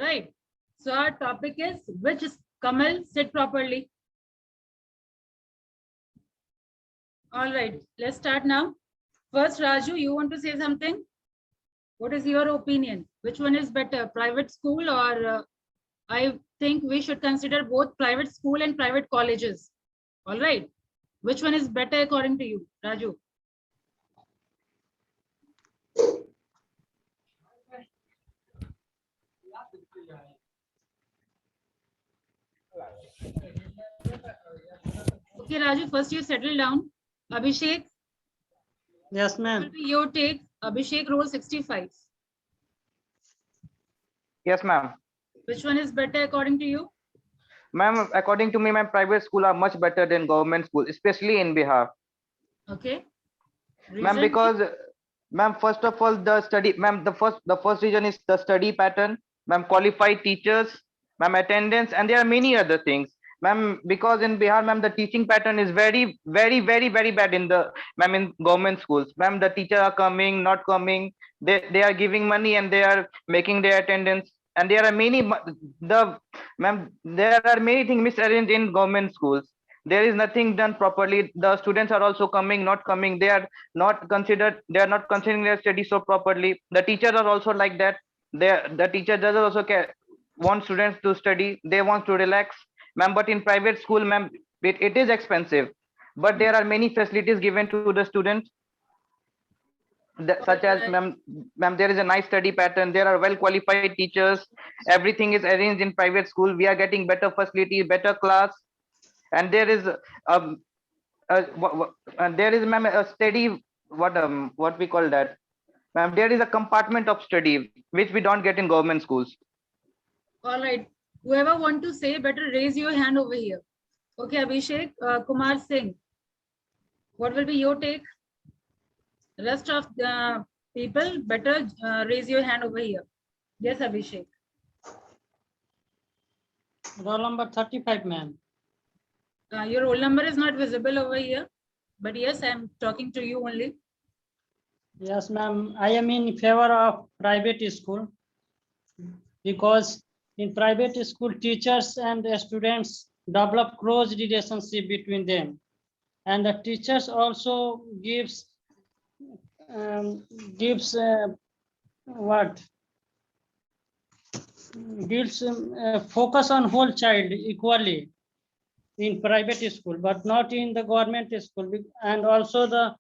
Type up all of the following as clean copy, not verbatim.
Right. So our topic is which Kamal sit properly. All right, let's start now. First, Raju, you want to say something? What is your opinion? Which one is better, private school or I think we should consider both private school and private colleges. All right. Which one is better according to you, Raju? Okay, Raju, first you settle down. Abhishek, Yes, what will ma'am. be your take? Abhishek, roll 65. Yes, ma'am. Which one is better according to you? Ma'am, according to me, my private school are much better than government school, especially in Bihar. Okay. Ma'am, Reason? because ma'am, first of all, the study, ma'am, the first reason is the study pattern, ma'am, qualified teachers, ma'am, attendance, and there are many other things. Ma'am, because in Bihar, ma'am, the teaching pattern is very, very, very, very bad in the ma'am in government schools. Ma'am, the teacher are coming, not coming. They are giving money and they are making their attendance. And there are many the ma'am, there are many things misarranged in government schools. There is nothing done properly. The students are also coming, not coming. They are not considering their study so properly. The teachers are also like that. The teacher does also care, want students to study. They want to relax, ma'am. But in private school, ma'am, it is expensive, but there are many facilities given to the students, All such as right. ma'am, there is a nice study pattern. There are well qualified teachers. Everything is arranged in private school. We are getting better facility, better class, and there is and there is, ma'am, a study, what we call that, ma'am, there is a compartment of study which we don't get in government schools. All right. Whoever want to say, better raise your hand over here. Okay, Abhishek, Kumar Singh, what will be your take? Rest of the people, better raise your hand over here. Yes, Abhishek. Roll number 35, ma'am. Your roll number is not visible over here, but yes, I'm talking to you only. Yes, ma'am. I am in favor of private school because in private school, teachers and the students develop close relationship between them, and the teachers also gives what gives focus on whole child equally in private school, but not in the government school. And also the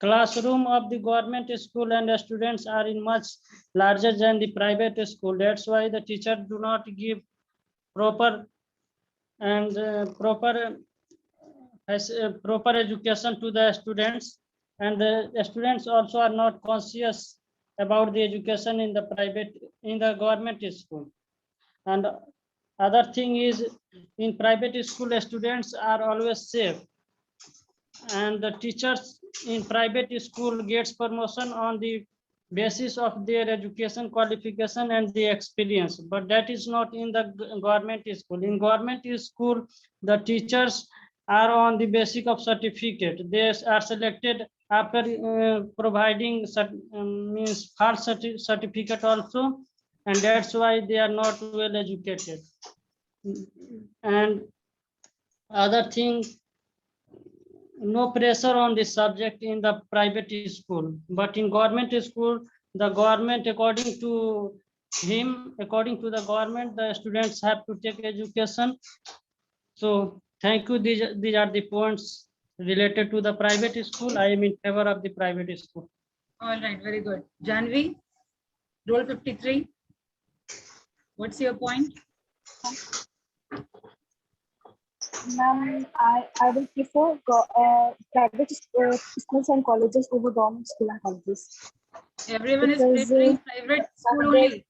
classroom of the government school and the students are in much larger than the private school. That's why the teacher do not give proper and proper education to the students, and the students also are not conscious about the education in the government school. And other thing is, in private school, students are always safe, and the teachers in private school gets promotion on the basis of their education qualification and the experience, but that is not in the government school. In government school, the teachers are on the basis of certificate. They are selected after providing means false certificate also, and that's why they are not well educated. And other thing, no pressure on this subject in the private school, but in government school, the government, according to the government, the students have to take education. So thank you. These are the points related to the private school. I am in favor of the private school. All right, very good. Janvi, roll 53. What's your point? Ma'am, I will prefer private schools and colleges over government school and colleges. Everyone is Because, preferring private school only.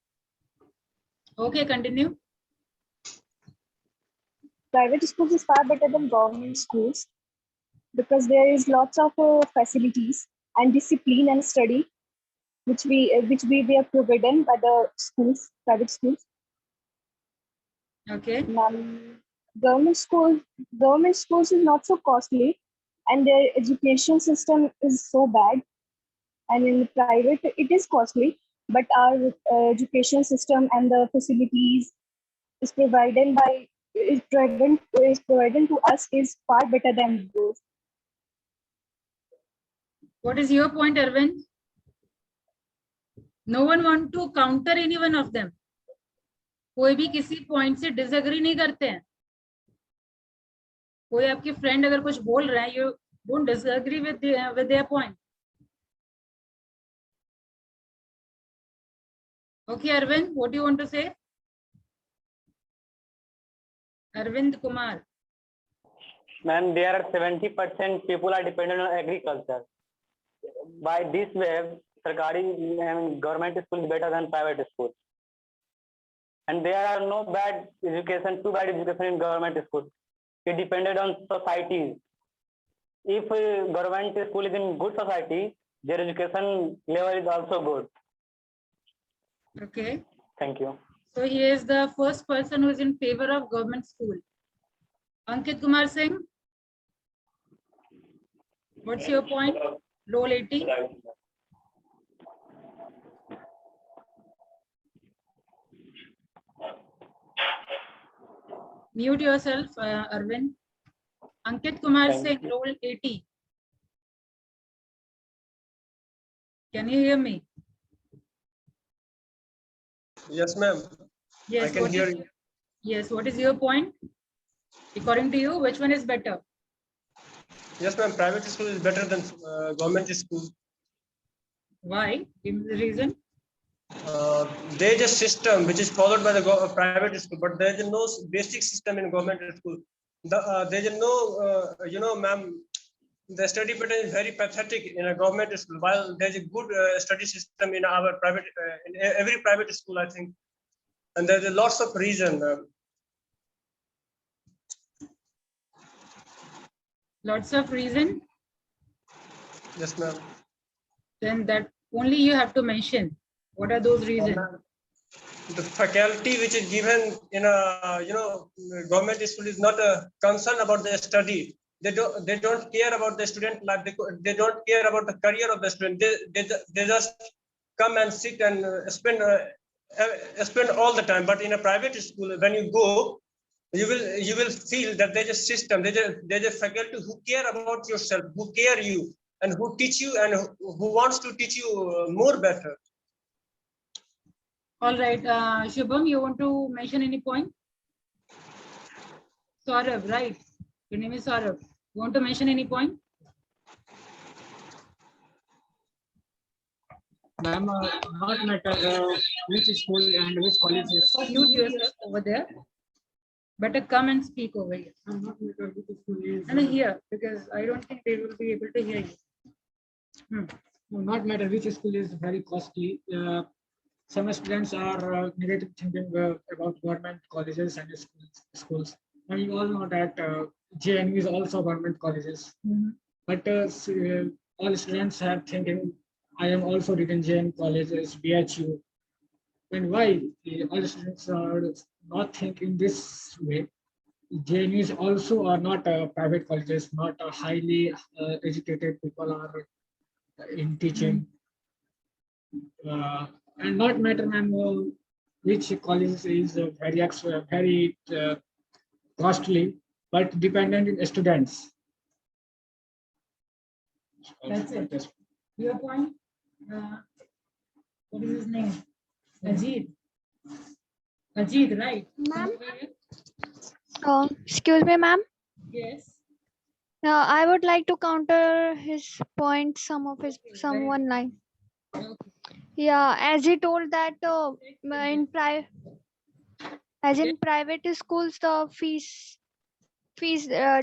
Okay, continue. Private schools is far better than government schools because there is lots of facilities and discipline and study which we are provided by the schools, private schools. Okay. Government schools is not so costly, and their education system is so bad. And in private, it is costly, but our education system and the facilities is provided to us is far better than those. What is your point, Arvind? No one want to counter any one of them. कोई भी किसी point से disagree नहीं करते हैं. कोई आपके friend अगर कुछ बोल रहे हैं, you don't disagree with their point. Okay, Arvind, what do you want to say? Arvind Kumar. Ma'am, there are 70% people are dependent on agriculture. By this way, Sarkari and government school is better than private school. And there are no bad education, too bad education in government school. It depended on society. If government school is in good society, their education level is also good. Okay. Thank you. So he is the first person who is in favor of government school. Ankit Kumar Singh, what's your point? Roll 80. Mute yourself, Arvind. Ankit Kumar Singh, roll 80. Can you hear me? Yes, ma'am. Yes. I can hear you. Yes. What is your point? According to you, which one is better? Yes, ma'am. Private school is better than government school. Why? Give me the reason. There is a system which is followed by the private school, but there is no basic system in government school. There is no, ma'am, the study pattern is very pathetic in a government school, while there is a good study system in our private, in every private school, I think. And there is lots of reason. Lots of reason. Yes, ma'am. Then that only you have to mention. What are those reasons? The faculty which is given in a government school is not a concern about their study. They don't care about the student life. They don't care about the career of the student. They just come and sit and spend all the time. But in a private school, when you go, you will feel that there's a system. There's a faculty who care about yourself, who care you, and who teach you, and who wants to teach you more better. All right, Shubham, you want to mention any point? Saurabh, right? Your name is Saurabh. You want to mention any point? Ma'am, not matter which school and which college is. Mute yourself over there. Better come and speak over here. Not matter which school is. And here, because I don't think they will be able to hear you. Not matter which school is very costly. Some students are negative thinking about government colleges and schools. And you all know that JNU is also government colleges. But all students are thinking, I am also reading JN colleges, BHU. And why all students are not thinking this way? JNU is also are not private colleges, not highly educated people are in teaching. And not matter, ma'am, which college is very costly, but dependent on students. That's it. Your point? What is his name? Ajit. Ajit, right? Ma'am? Excuse me, ma'am. Yes. I would like to counter his point, some one line. Okay. Yeah, as he told that in private schools, the fees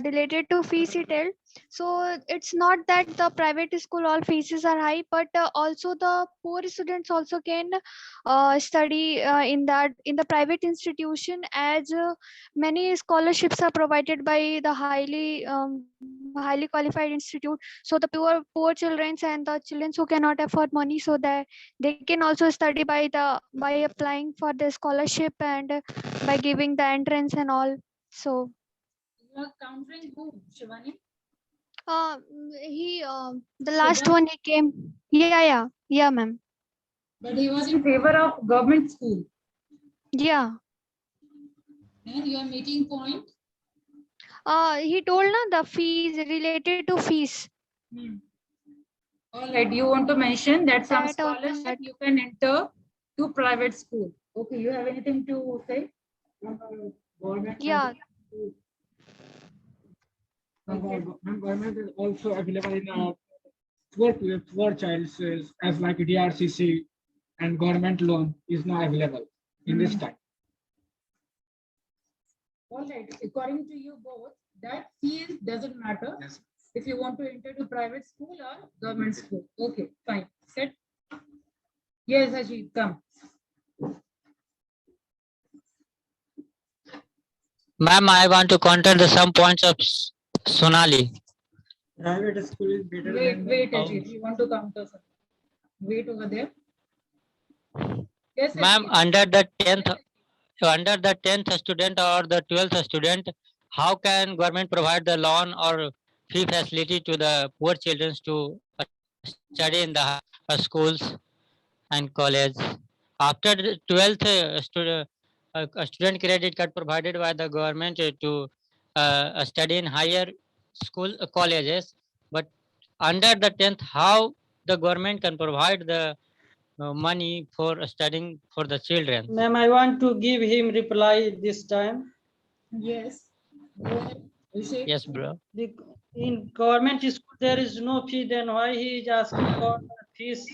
related to fees he told. So it's not that the private school all fees are high, but also the poor students also can study in the private institution, as many scholarships are provided by the highly qualified institute. So the poor children and the children who cannot afford money, so that they can also study by applying for the scholarship and by giving the entrance and all. So You are countering who, Shivani? the last one he came. Yeah, ma'am. But he was in favor of government school. Yeah. And you are making point. He told na the fees related to fees. Hmm. All right. You want to mention that some That on scholarship that. you can enter to private school. Okay. You have anything to say? Government Yeah. government is also available in poor childs as like DRCC and government loan is now available in this time. All right. According to you both, that fee doesn't matter. Yes. If you want to enter to private school or government school. Okay, fine. Set. Yes, Ajit, come. Ma'am, I want to counter some points of Sonali. Private school is better Wait, than Ajit. You want to counter something? Wait over there. Yes, Ma'am, Ajit. under the 10th student or the 12th student, how can government provide the loan or fee facility to the poor children to study in the schools and college? After the 12th, a student credit card provided by the government to study in higher school colleges, but under the 10th, how the government can provide the money for studying for the children? Ma'am, I want to give him reply this time. Yes. Go ahead. Abhishek. Yes, bro. In government school, there is no fee. Then why he is asking for fees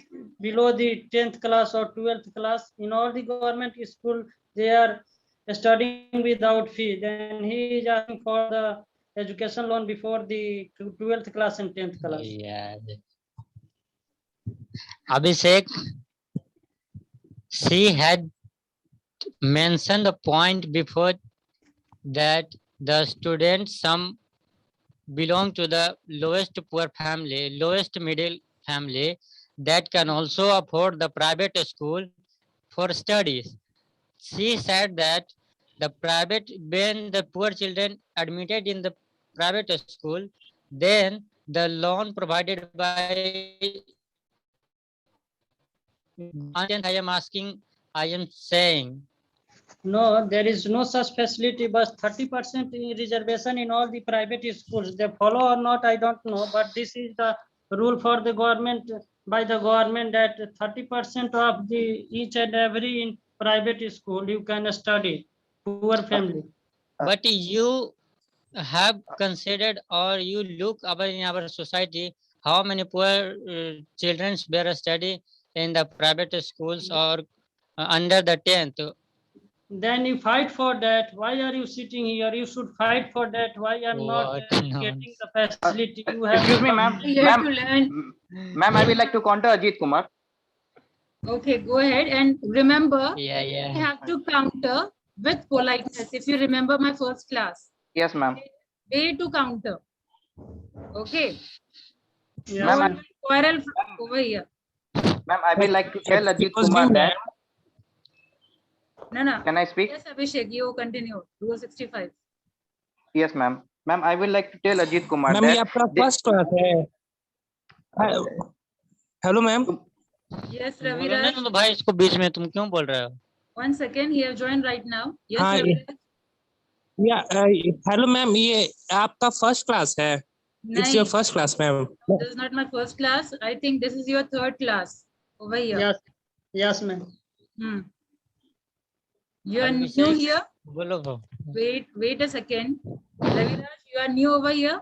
below the 10th class or 12th class? In all the government school, they are studying without fee. Then he is asking for the education loan before the 12th class and 10th class. Yeah. Abhishek, she had mentioned the point before that the students, some belong to the lowest poor family, lowest middle family that can also afford the private school for studies. She said that the private, when the poor children admitted in the private school, then the loan provided by I am asking, I am saying. No, there is no such facility, but 30% reservation in all the private schools. They follow or not, I don't know, but this is the rule for the government, by the government, that 30% of the each and every in private school you can study, poor family. But you have considered or you look in our society how many poor children were study in the private schools or under the 10th. Then you fight for that. Why are you sitting here? You should fight for that. Why I'm not What getting the facility? You have Excuse to me, ma'am. You have to Ma'am, learn. ma'am, I will like to counter Ajit Kumar. Okay, go ahead. And remember, Yeah, you yeah. have to counter with politeness. If you remember my first class, Yes, ma'am. way to counter. Okay. Yeah. No Ma'am, one will quarrel over here. ma'am, I will like to tell Ajit Excuse Kumar me, that. No. Can I speak? Yes, Abhishek, you continue. Rule 65. Yes, ma'am. Ma'am, I will like to tell Ajit Kumar ma'am ये that. आपका first class है hello ma'am Yes, बोलो ना Raviraj. तो भाई इसको बीच में तुम क्यों बोल रहे हो? 1 second. He have joined right now. Yes, हाँ Raviraj. या हेलो मैम ये आपका फर्स्ट क्लास है it's your Nahin, first class ma'am this is not my first class. I think this is your third class over here. Yes, yes, ma'am. Hmm. You are new Abhishek, here. बोलो वो. Wait a second. Raviraj, you are new over here.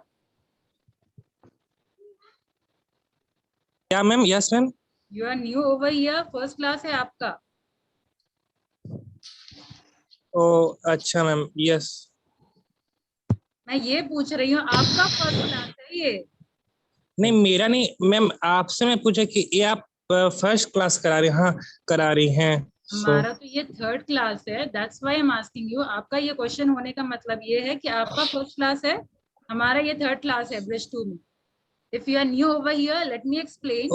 क्या ma'am yes ma'am You are new over here. First class है आपका. ओ अच्छा ma'am yes मैं ये पूछ रही हूँ आपका फर्स्ट क्लास है ये. नहीं मेरा नहीं मैम आपसे मैं पूछा कि ये आप फर्स्ट क्लास करा रही हाँ करा रही हैं हमारा तो ये थर्ड क्लास है. That's why I'm asking you. आपका ये क्वेश्चन होने का मतलब ये है कि आपका फर्स्ट क्लास है, हमारा ये थर्ड क्लास है ब्रिज 2 में. If you are new over here, let me explain.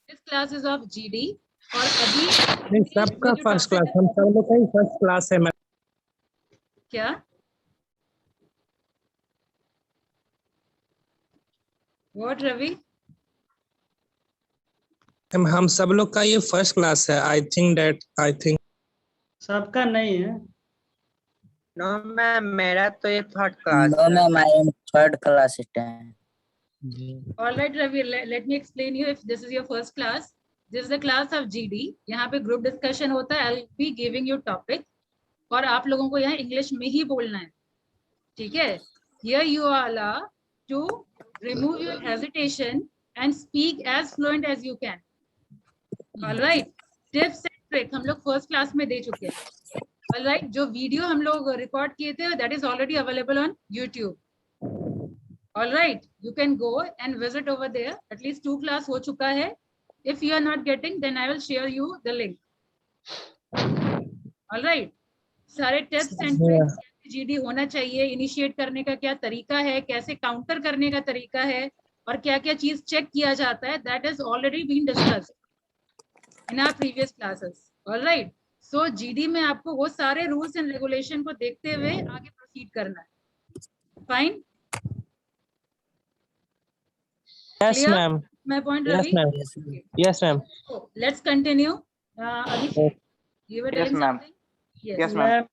This class is of GD. और अभी नहीं सबका फर्स्ट क्लास हम सब लोग का ही फर्स्ट क्लास है मैम क्या? What, Ravi? मैम हम सब लोग का ये फर्स्ट क्लास है। आई थिंक सबका नहीं है। नो मैम, मेरा तो ये थर्ड क्लास No, है। ma'am, I am third class student. All right, Ravi, let me explain you if this is your first class. This is the class of GD. यहाँ पे group discussion होता है. I'll be giving you topic और आप लोगों को यहाँ English में ही बोलना है. ठीक है? Here you all are to remove your hesitation and speak as fluent as you can. All right. Tips and tricks हम लोग first class में दे चुके हैं. All right. जो वीडियो हम लोग रिकॉर्ड किए थे that is already available on YouTube. All right, you can go and visit over there. At least 2 class हो चुका है. If you are not getting, then I will share you the link. All right. सारे tips and tricks कैसे GD होना चाहिए, initiate करने का क्या तरीका है, कैसे काउंटर करने का तरीका है और क्या-क्या चीज चेक किया जाता है, that is already been discussed in our previous classes. All right. So GD में आपको वो सारे rules and regulation को देखते हुए आगे proceed करना है. Fine. Yes, Clear? ma'am. My point, Yes, Ravi? ma'am. Okay. Yes, ma'am. So let's continue. Abhishek, you were Yes, telling ma'am. something? Yes. Yes, ma'am.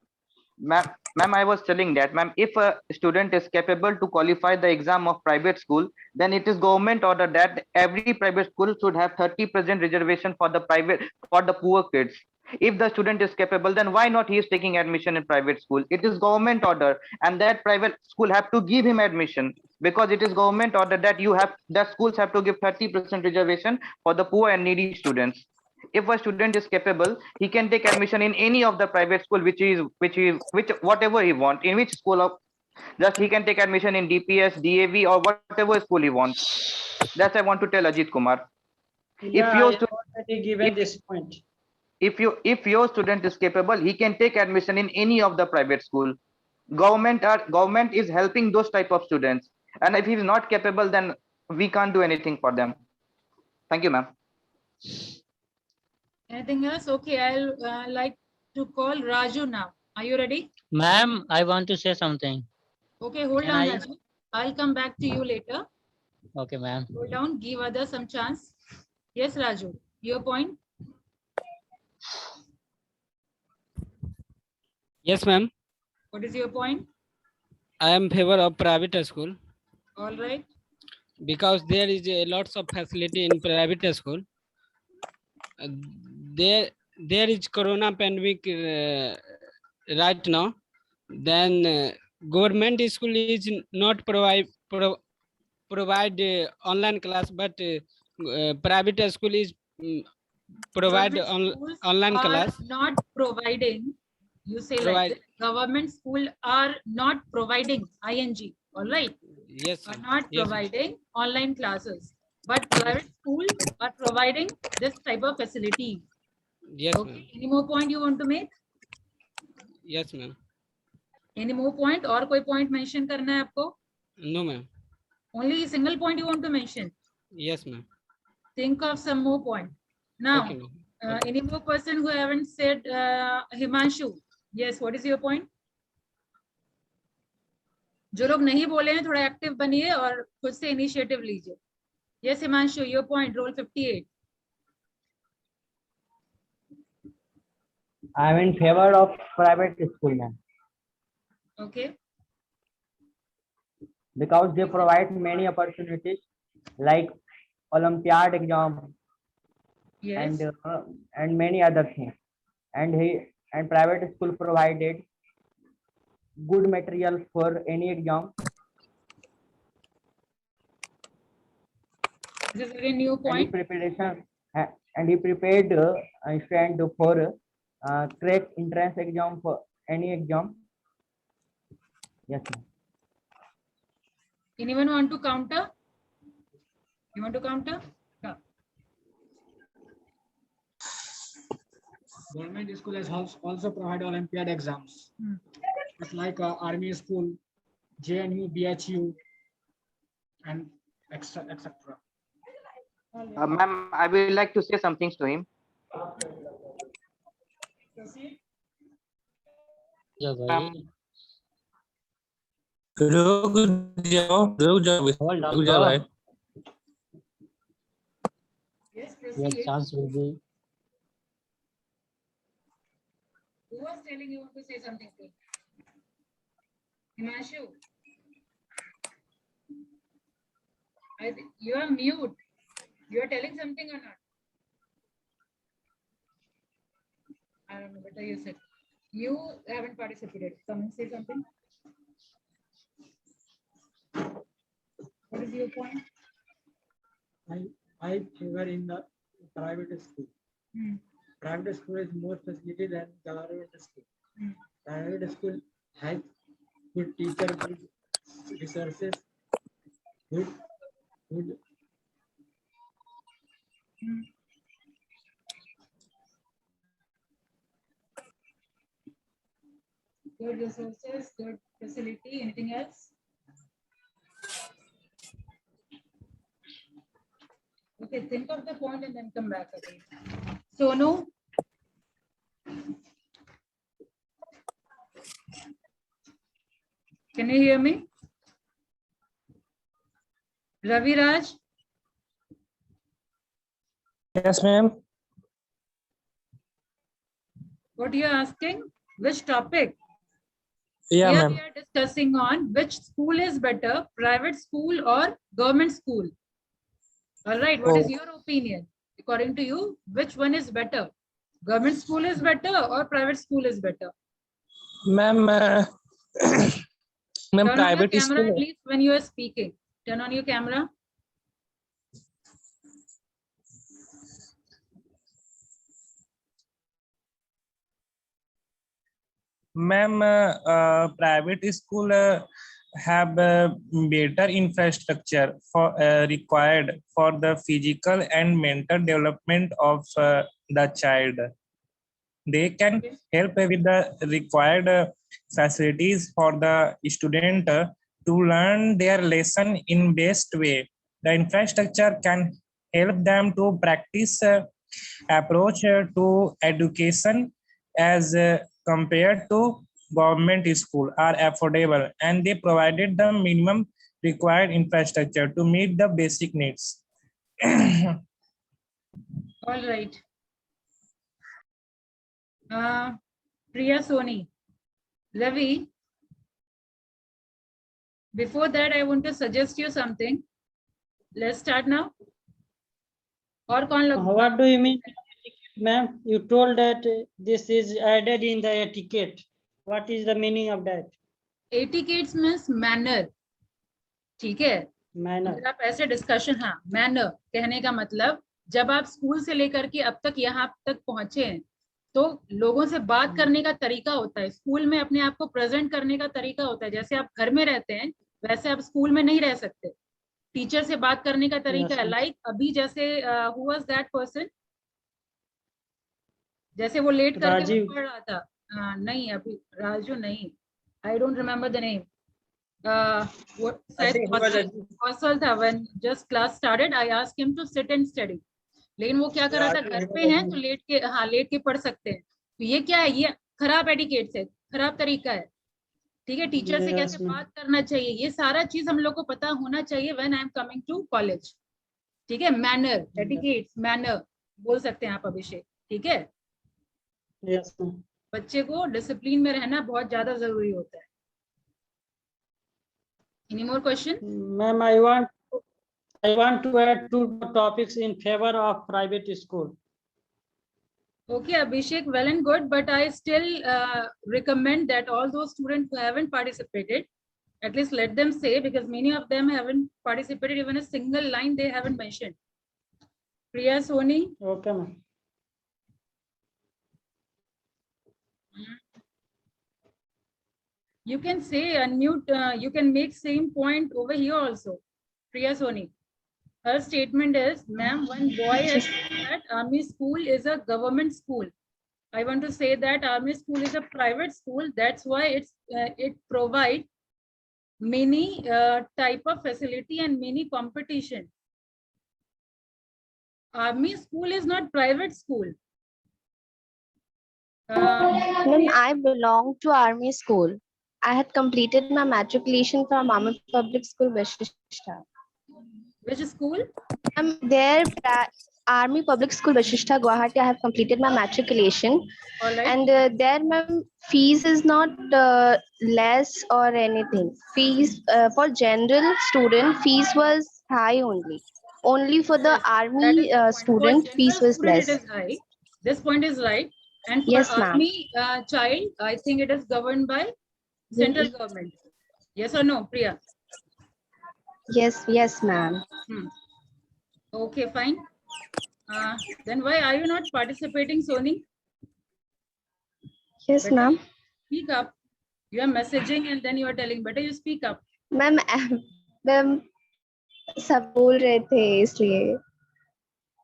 Ma'am, I was telling that, ma'am, if a student is capable to qualify the exam of private school, then it is government order that every private school should have 30% reservation for the poor kids. If the student is capable, then why not he is taking admission in private school? It is government order, and that private school have to give him admission, because it is government order that schools have to give 30% reservation for the poor and needy students. If a student is capable, he can take admission in any of the private school, which whatever he want, in which school of, just he can take admission in DPS, DAV, or whatever school he wants. That's I want to tell Ajit Kumar. Yeah, I have already given this point. If your student is capable, he can take admission in any of the private school. Government is helping those type of students, and if he is not capable, then we can't do anything for them. Thank you, ma'am. Anything else? Okay, I'll like to call Raju now. Are you ready? Ma'am, I want to say something. Okay, hold Can on, I? Raju. I'll come back to you later. Okay, ma'am. Hold down, give others some chance. Yes, Raju, your point? Yes, ma'am. What is your point? I am favor of private school All right. because there is a lots of facility in private school. There is corona pandemic right now. Then government school is not provide online class, but private school is provide Government schools online are class. not providing. You say like this. Government school are not providing ing. All right. Yes, Are ma'am. not Yes, ma'am. providing online classes, but private school are providing this type of facility. Yes, Okay. ma'am. Any more point you want to make? Yes, ma'am. Any more point? और कोई point mention करना है आपको? No, ma'am. Only a single point you want to mention. Yes, ma'am. Think of some more point. Now, Okay, ma'am. any more person who haven't said Himanshu? Yes, what is your point? जो लोग नहीं बोले हैं थोड़ा active बनिए और खुद से इनिशिएटिव लीजिए. Yes, Himanshu, your point. Roll 58. I am in favor of private school, ma'am, Okay. because they provide many opportunities like Olympiad exam Yes. and many other things. And private school provided good material for any exam. This is a very new point. And he prepared student for crack entrance exam for any exam. Yes, ma'am. Anyone want to counter? You want to counter? Yeah. Government school has also provide Olympiad exams. It's like Army school, JNU, BHU, and etc. Ma'am, I will like to say some things to him. रुक जाओ भाई. Yes, your see it. chance will be. Who was telling you to say something? Himanshu. You are mute. You are telling something or not? I don't know, but you said you haven't participated. Come and say something. What is your point? I favor in the private school. Private school is more facility than government school. Private school has good teacher, good resources, good. Good resources, good facility. Anything else? Okay, think of the point and then come back again. Sonu. Can you hear me? Ravi Raj. Yes, ma'am. What are you asking? Which topic? Yeah, Here ma'am. we are discussing on which school is better, private school or government school. All right, what is your opinion? According to you, which one is better? Government school is better or private school is better? Ma'am, ma'am, Turn on your private camera school. at least when you are speaking. Turn on your camera. Ma'am, private school have better infrastructure for required for the physical and mental development of the child. They can help with the required facilities for the student to learn their lesson in best way. The infrastructure can help them to practice approach to education as compared to government school are affordable, and they provided the minimum required infrastructure to meet the basic needs. All right. Priya Soni. Ravi, before that, I want to suggest you something. Let's start now. Or What do you mean, ma'am? You told that this is added in the etiquette. What is the meaning of that? Etiquettes means manner. ठीक है? Manner. आप ऐसे discussion, हाँ, manner कहने का मतलब जब आप स्कूल से लेकर के अब तक यहाँ तक पहुंचे हैं तो लोगों से बात करने का तरीका होता है, स्कूल में अपने आप को प्रेजेंट करने का तरीका होता है। जैसे आप घर में रहते हैं वैसे आप स्कूल में नहीं रह सकते। टीचर से बात करने का तरीका है, लाइक अभी जैसे हु वाज दैट पर्सन, जैसे वो लेट करके वो पढ़ रहा था, नहीं अभी राजू नहीं, I don't remember the name, Kaushal था। when just class started I asked him to sit and study, लेकिन वो क्या कर रहा था, घर पे हैं तो लेट के पढ़ सकते हैं। तो ये क्या है, ये खराब एटिकेट है, खराब तरीका है। ठीक है, टीचर से कैसे बात करना चाहिए, ये सारा चीज हम लोग को पता होना चाहिए when I am coming to college. ठीक है, मैनर, एटिकेट, मैनर बोल सकते हैं आप अभिषेक। ठीक है, बच्चे को डिसिप्लिन में रहना बहुत ज्यादा जरूरी होता है। Any more question? Ma'am, I want to add two topics in favor of private school. Okay, Abhishek, well and good, but I still recommend that all those students who haven't participated, at least let them say, because many of them haven't participated, even a single line they haven't mentioned. Priya Soni. Okay, ma'am. You can say unmute, you can make same point over here also. Priya Soni. Her statement is, ma'am, one boy has said that Army school is a government school. I want to say that Army school is a private school. That's why it provides many type of facility and many competition. Army school is not private school. When I belong to Army school, I had completed my matriculation from Army Public School, Vishishta. Which school? There, Army Public School, Vashishta, Guwahati. I have completed my matriculation. All right. And there, ma'am, fees is not less or anything. Fees for general student, fees was high only. Only for the Yes, that is army the point. student, For fees general was student, it less. is high. This point is right. And for Yes, ma'am. army child, I think it is governed by central government. Yes or no, Priya? Yes, ma'am. Okay, fine. Then why are you not participating, Soni? Yes, ma'am. Speak up. You are messaging and then you are telling, better you speak up. Ma'am ma'am सब बोल रहे थे इसलिए.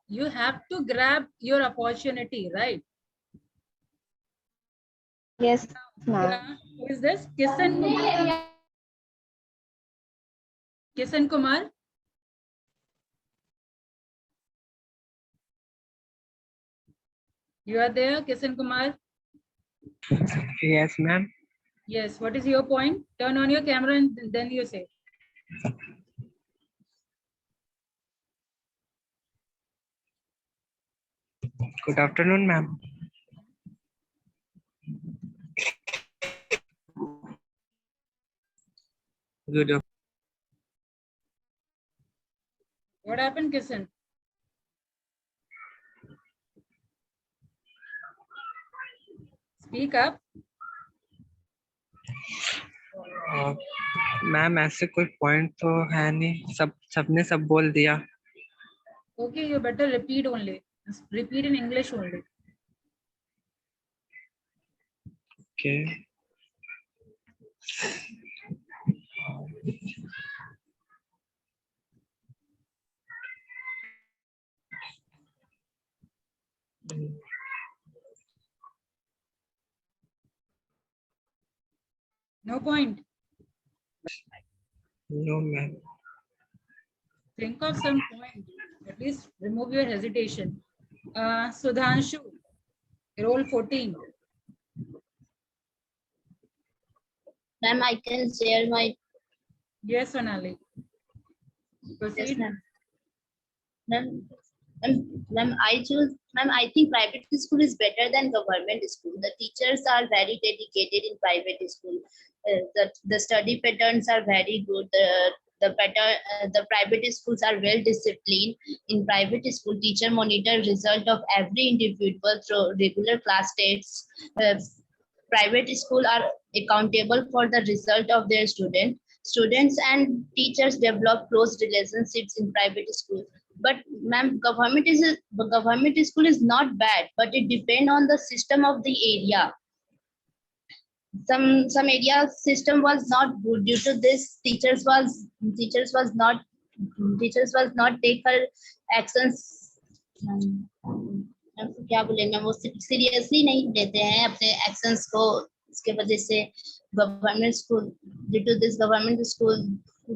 You have to grab your opportunity, right? Yes, ma'am. Who is this? Kisan Kumar. Kisan Kumar. You are there, Kisan Kumar? Yes, ma'am. Yes. What is your point? Turn on your camera and then you say. Good afternoon, ma'am. Good afternoon. What happened, Kisan? Speak up. Ma'am ऐसे कोई point तो है नहीं, सबने सब बोल दिया. Okay, you better repeat only. Repeat in English only. Okay. No point. No, ma'am. Think of some point. At least remove your hesitation. Sudhanshu, roll 14. Ma'am, I can share my. Yes, Sonali. Proceed. Yes, ma'am. Ma'am, I think private school is better than government school. The teachers are very dedicated in private school. The study patterns are very good. The private schools are well disciplined. In private school, teacher monitor result of every individual through regular class tests. Private school are accountable for the result of their student. Students and teachers develop close relationships in private school. But ma'am, government school is not bad, but it depends on the system of the area. Some area system was not good. Due to this, teachers was not take her actions. क्या बोले ma'am, वो seriously नहीं लेते हैं अपने actions को. इसके वजह से government school, due to this government school,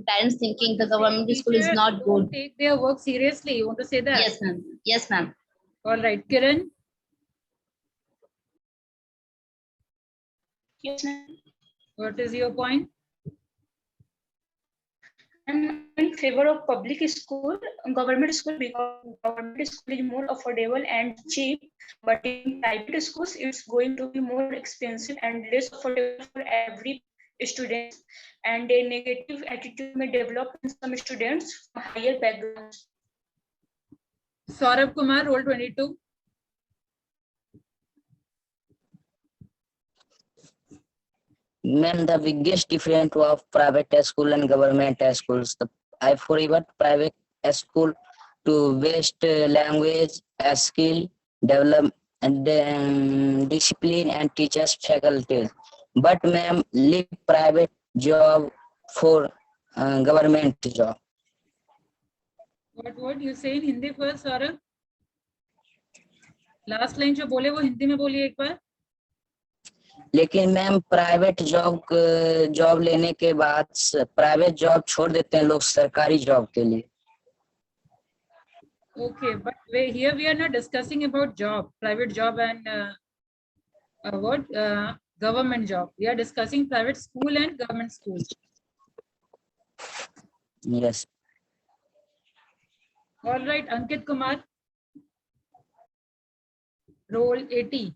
parents thinking the government school is not good. Take their work seriously. You want to say that? Yes, ma'am. Yes, ma'am. All right, Kiran. Yes, ma'am. What is your point? I'm in favor of public school, government school, because government school is more affordable and cheap. But in private schools, it's going to be more expensive and less affordable for every student. And a negative attitude may develop in some students from higher backgrounds. Saurabh Kumar, roll 22. Ma'am, the biggest difference of private school and government schools. I favor private school to best language, skill, develop and discipline and teachers faculty. But ma'am, leave private job for government job. What you say in Hindi first, Saurabh? Last line जो बोले वो हिंदी में बोलिए एक बार. लेकिन ma'am private job लेने के बाद प्राइवेट जॉब छोड़ देते हैं लोग सरकारी जॉब के लिए. Okay, but here we are not discussing about job, private job and government job. We are discussing private school and government school. Yes. All right, Ankit Kumar. Roll 80.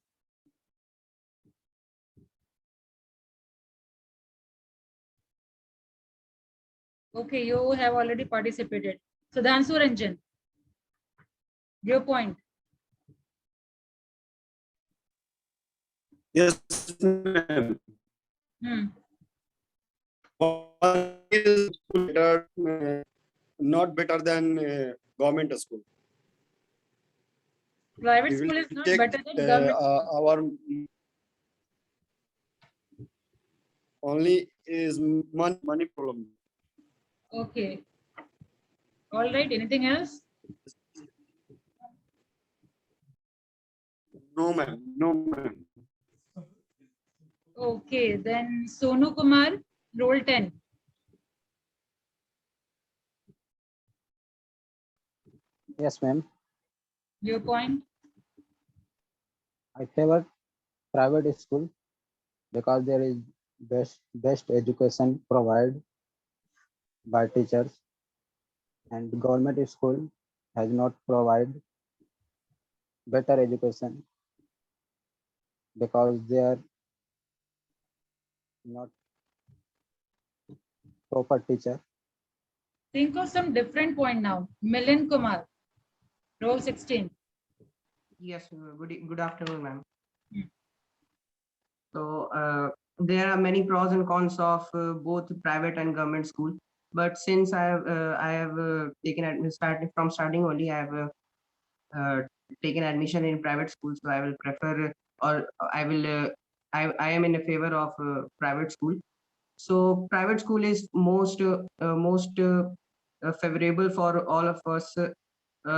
Okay, you have already participated. Sudhanshu Ranjan, your point. Yes, ma'am. Is better, not better than government school. Private We will school is not take better than government school. our only is money problem. Okay. All right. Anything else? No, ma'am. No, ma'am. Okay. Then Sonu Kumar, roll 10. Yes, ma'am. Your point. I favor private school because there is best education provided by teachers, and government school has not provided better education because they are not proper teacher. Think of some different point now. Milind Kumar, roll 16. Yes, good afternoon, ma'am. So there are many pros and cons of both private and government school. But since I have taken starting only, I have taken admission in private school, so I will prefer or I will I am in a favor of private school. So private school is most favorable for all of us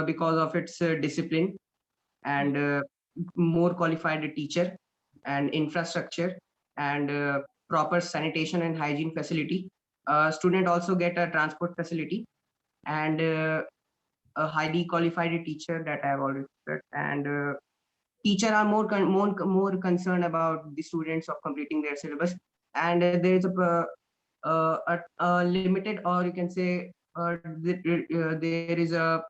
because of its discipline and more qualified teacher and infrastructure and proper sanitation and hygiene facility. Student also get a transport facility and a highly qualified teacher that I have already said. And teacher are more concerned about the students of completing their syllabus. And there is a limited, or you can say there is a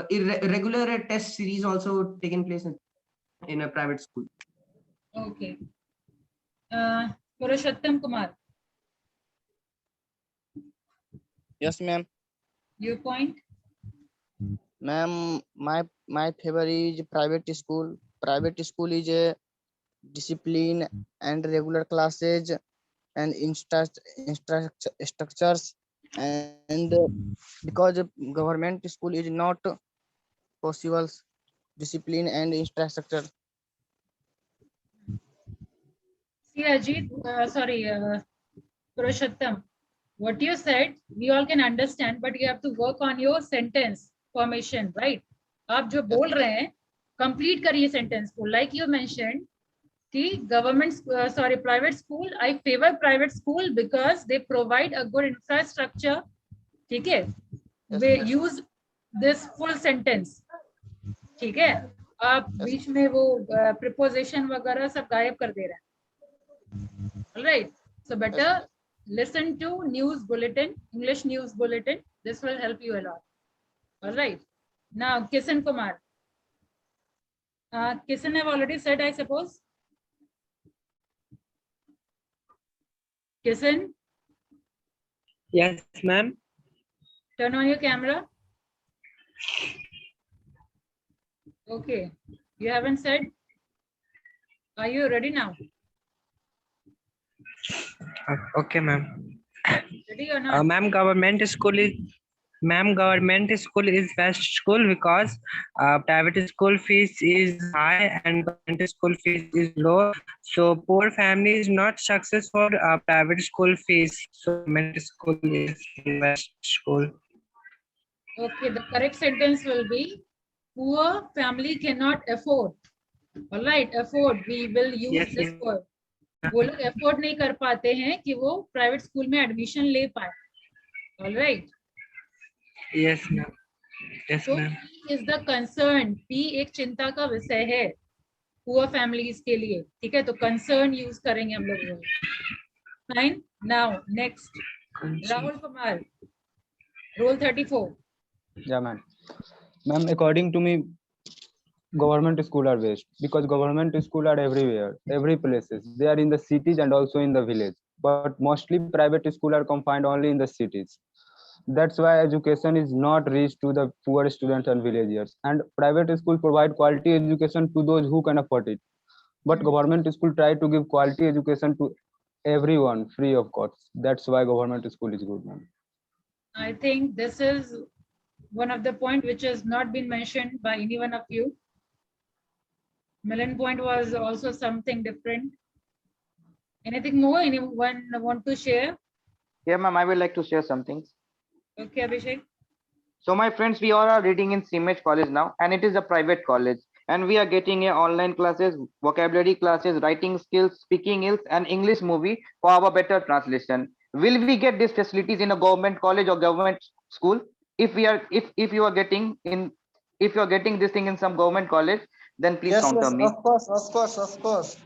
irregular test series also taking place in a private school. Okay. Purushottam Kumar, Yes, ma'am. your point. Ma'am, my favorite is private school. Private school is a discipline and regular classes and structures, and because government school is not possible discipline and infrastructure. See, Ajit, Purushottam, what you said, we all can understand, but you have to work on your sentence formation, right? आप जो बोल रहे हैं, complete करिए sentence को. Like you mentioned, कि private school, I favor private school because they provide a good infrastructure. ठीक है? We use this full sentence. ठीक है? आप बीच में वो preposition वगैरह सब गायब कर दे रहे हैं. All right. So better listen to news bulletin, English news bulletin. This will help you a lot. All right. Now, Kisan Kumar. Kisan have already said, I suppose. Kisan? Yes, ma'am. Turn on your camera. Okay. You haven't said. Are you ready now? Okay, ma'am. Ready or not? Ma'am, government school is best school because private school fees is high and government school fees is low. So poor family is not success for private school fees. So government school is the best school. Okay, the correct sentence will be poor family cannot afford. All right, afford. We will use this word. वो लोग afford नहीं कर पाते हैं कि वो private school में admission ले पाए. All right. Yes, ma'am. Yes, So ma'am. P is the concern. P एक चिंता का विषय है poor families के लिए. ठीक है, तो concern use करेंगे हम लोग. Fine. Now next, Rahul Kumar, roll 34. Yeah, ma'am. Ma'am, according to me, government school are best because government school are everywhere, every places. They are in the cities and also in the village. But mostly private school are confined only in the cities. That's why education is not reached to the poor students and villagers. And private school provide quality education to those who can afford it. But government school try to give quality education to everyone free of cost. That's why government school is good, man. I think this is one of the point which has not been mentioned by any one of you. Milan point was also something different. Anything more? Anyone want to share? Yeah, ma'am, I would like to share some things. Okay, Abhishek. So my friends, we all are reading in CIMAGE college now, and it is a private college. And we are getting online classes, vocabulary classes, writing skills, speaking skills, and English movie for our better translation. Will we get these facilities in a government college or government school? If we are, if you are getting in, if you are getting this thing in some government college, then please Yes, counter yes, me. of course, of course, of course.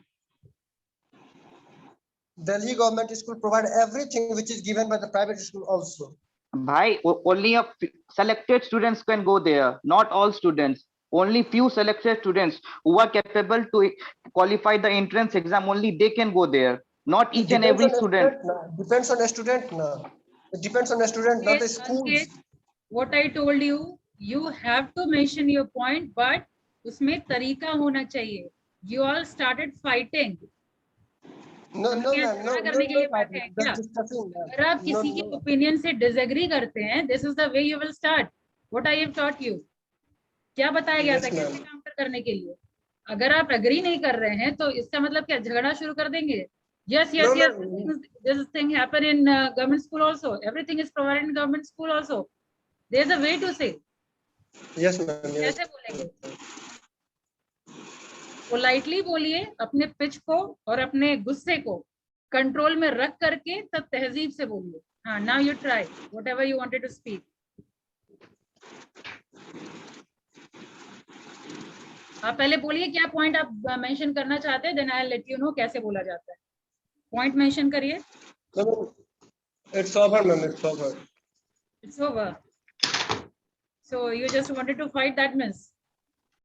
Delhi government school provide everything which is given by the private school also. Bhai, only a selected students can go there, not all students. Only few selected students who are capable to qualify the entrance exam, only they can go there. Not each and every student. Depends on the student now. It depends on the student, not the schools. Ankit, what I told you, you have to mention your point, but उसमें तरीका होना चाहिए. You all started fighting. No, हम no, क्या ma'am, no, झगड़ा no, करने के लिए no, बैठे हैं that's क्या? discussing, ma'am. अगर आप किसी के ओपिनियन से डिसएग्री करते हैं, this is the way you will start. What I have taught you. क्या बताया गया था कैसे काउंटर करने के लिए? अगर आप एग्री नहीं कर रहे हैं तो इसका मतलब क्या झगड़ा शुरू कर देंगे? Yes, yes, yes. This thing happen in government school also. Everything is provided in government school also. There's a way to say. Yes, ma'am. Yes. कैसे बोलेंगे? पोलाइटली बोलिए, अपने पिच को और अपने गुस्से को कंट्रोल में रख करके तब तहजीब से बोलिए. हाँ, now you try whatever you wanted to speak. आप पहले बोलिए क्या पॉइंट आप मेंशन करना चाहते हैं, then I let you know कैसे बोला जाता है. पॉइंट मेंशन करिए. It's over, ma'am. It's over. It's over. So you just wanted to fight, that means.